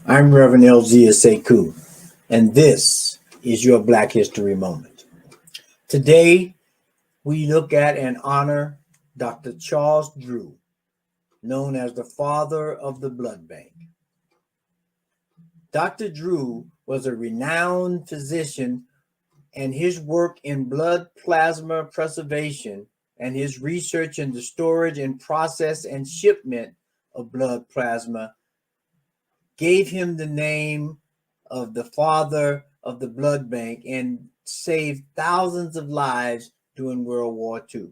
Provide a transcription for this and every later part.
I'm Rev Elzia Sekou, and this is your Black History Moment. Today, we look at and honor Dr. Charles Drew, known as the father of the blood bank. Dr. Drew was a renowned physician, and his work in blood plasma preservation and his research into storage and process and shipment of blood plasma gave him the name of the father of the blood bank and saved thousands of lives during World War II.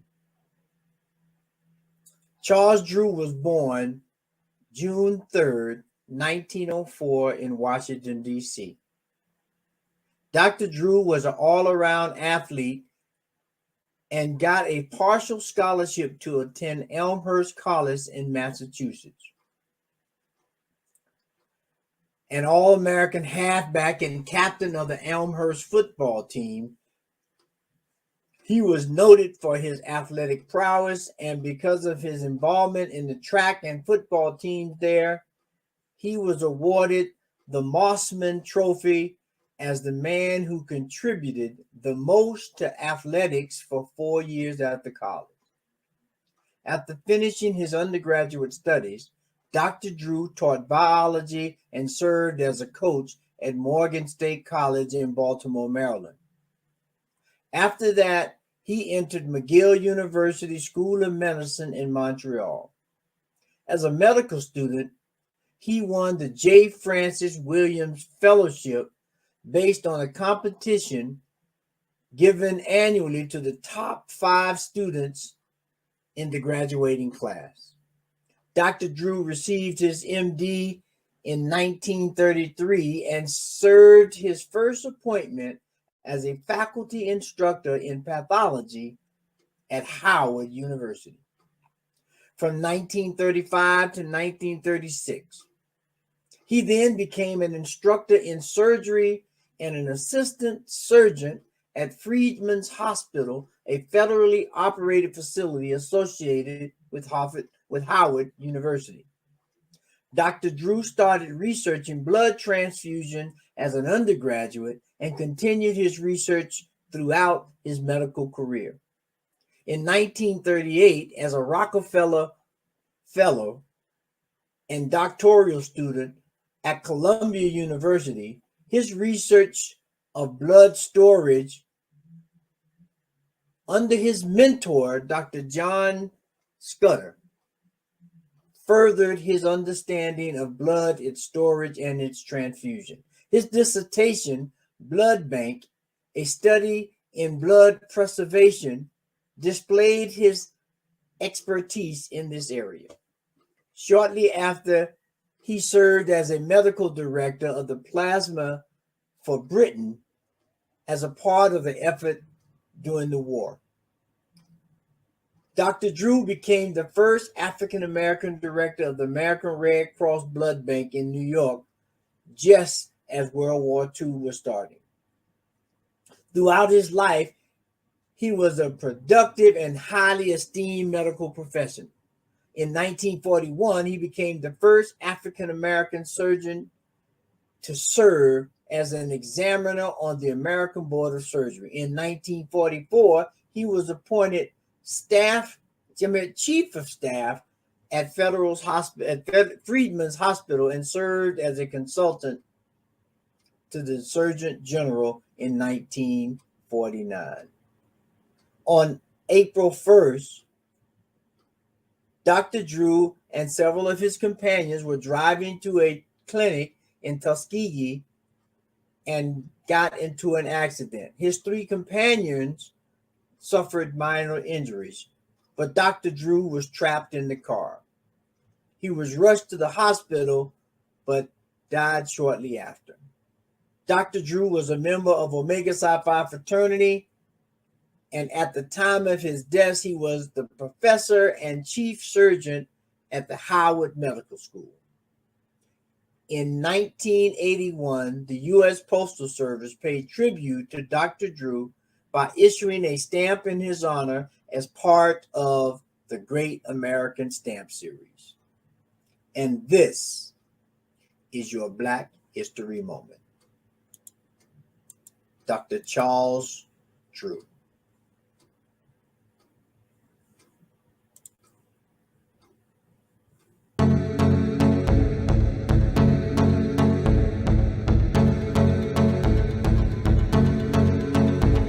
Charles Drew was born June 3rd, 1904 in Washington, D.C. Dr. Drew was an all-around athlete and got a partial scholarship to attend Elmhurst College in Massachusetts. An All-American halfback and captain of the Elmhurst football team, he was noted for his athletic prowess, and because of his involvement in the track and football teams there, he was awarded the Mossman Trophy as the man who contributed the most to athletics for 4 years after college. After finishing his undergraduate studies, Dr. Drew taught biology and served as a coach at Morgan State College in Baltimore, Maryland. After that, he entered McGill University School of Medicine in Montreal. As a medical student, he won the J. Francis Williams Fellowship based on a competition given annually to the top 5 students in the graduating class. Dr. Drew received his MD in 1933 and served his first appointment as a faculty instructor in pathology at Howard University. From 1935 to 1936, he then became an instructor in surgery and an assistant surgeon at Freedman's Hospital, a federally operated facility associated with Howard University. Dr. Drew started researching blood transfusion as an undergraduate and continued his research throughout his medical career. In 1938, as a Rockefeller Fellow and doctoral student at Columbia University, his research of blood storage under his mentor, Dr. John Scudder, furthered his understanding of blood, its storage, and its transfusion. His dissertation, Blood Bank, a study in blood preservation, displayed his expertise in this area. Shortly after, he served as a medical director of the plasma for Britain as a part of the effort during the war. Dr. Drew became the first African-American director of the American Red Cross Blood Bank in New York, just as World War II was starting. Throughout his life, he was a productive and highly esteemed medical professional. In 1941, he became the first African-American surgeon to serve as an examiner on the American Board of Surgery. In 1944, he was appointed chief of staff at Freedman's Hospital and served as a consultant to the Surgeon General in 1949. On April 1st, Dr. Drew and several of his companions were driving to a clinic in Tuskegee and got into an accident. His 3 companions suffered minor injuries, but Dr. Drew was trapped in the car. He was rushed to the hospital, but died shortly after. Dr. Drew was a member of Omega Psi Phi fraternity, and at the time of his death, he was the professor and chief surgeon at the Howard Medical School. In 1981, the U.S. Postal Service paid tribute to Dr. Drew by issuing a stamp in his honor as part of the Great American Stamp Series. And this is your Black History Moment. Dr. Charles Drew.